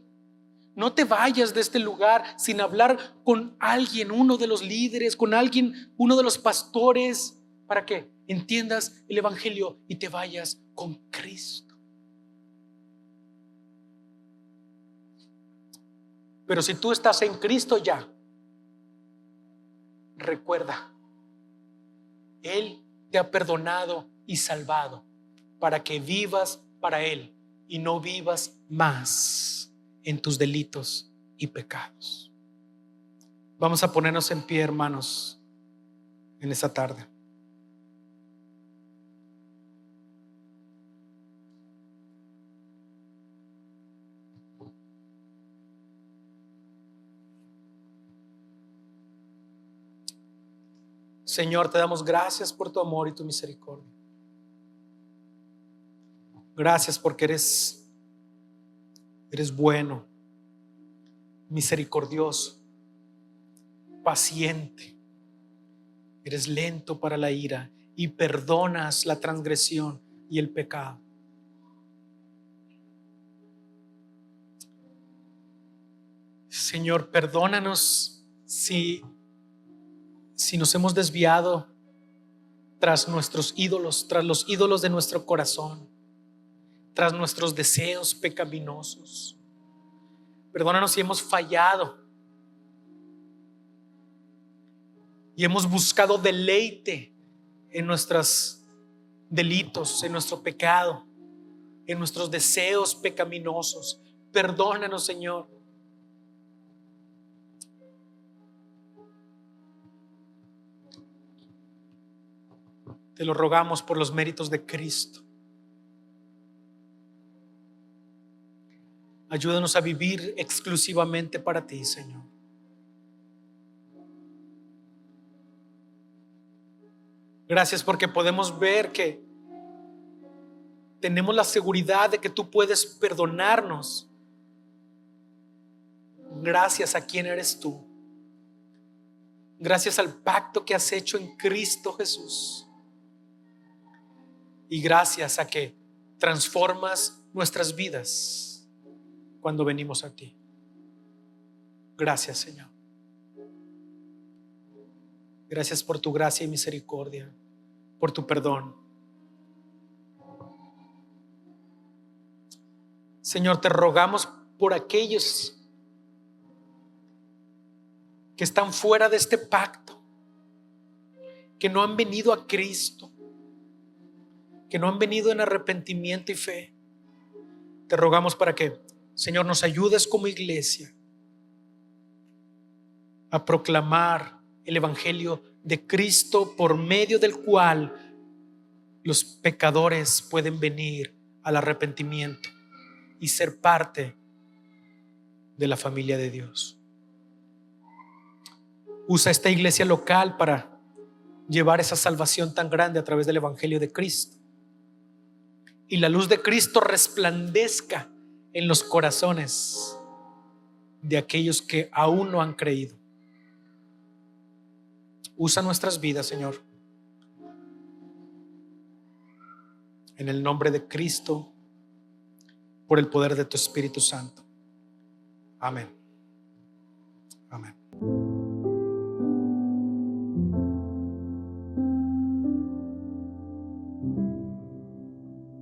Speaker 1: no te vayas de este lugar sin hablar con alguien, uno de los líderes, con alguien, uno de los pastores, para que entiendas el evangelio y te vayas con Cristo. Pero si tú estás en Cristo ya, recuerda, Él te ha perdonado y salvado para que vivas para Él y no vivas más en tus delitos y pecados. Vamos a ponernos en pie, hermanos, en esta tarde. Señor, te damos gracias por tu amor y tu misericordia. Gracias porque eres bueno, misericordioso, paciente. Eres lento para la ira y perdonas la transgresión y el pecado. Señor, perdónanos si nos hemos desviado tras nuestros ídolos, tras los ídolos de nuestro corazón, tras nuestros deseos pecaminosos. Perdónanos si hemos fallado y hemos buscado deleite en nuestros delitos, en nuestro pecado, en nuestros deseos pecaminosos. Perdónanos, Señor. Te lo rogamos por los méritos de Cristo. Ayúdanos a vivir exclusivamente para ti, Señor. Gracias porque podemos ver que tenemos la seguridad de que tú puedes perdonarnos. Gracias a quien eres tú. Gracias al pacto que has hecho en Cristo Jesús. Y gracias a que transformas nuestras vidas cuando venimos a ti. Gracias, Señor. Gracias por tu gracia y misericordia, por tu perdón. Señor, te rogamos por aquellos que están fuera de este pacto, que no han venido a Cristo, que no han venido en arrepentimiento y fe. Te rogamos para que, Señor, nos ayudes como iglesia a proclamar el evangelio de Cristo, por medio del cual los pecadores pueden venir al arrepentimiento y ser parte de la familia de Dios. Usa esta iglesia local para llevar esa salvación tan grande a través del evangelio de Cristo, y la luz de Cristo resplandezca en los corazones de aquellos que aún no han creído. Usa nuestras vidas, Señor, en el nombre de Cristo, por el poder de tu Espíritu Santo. Amén. Amén.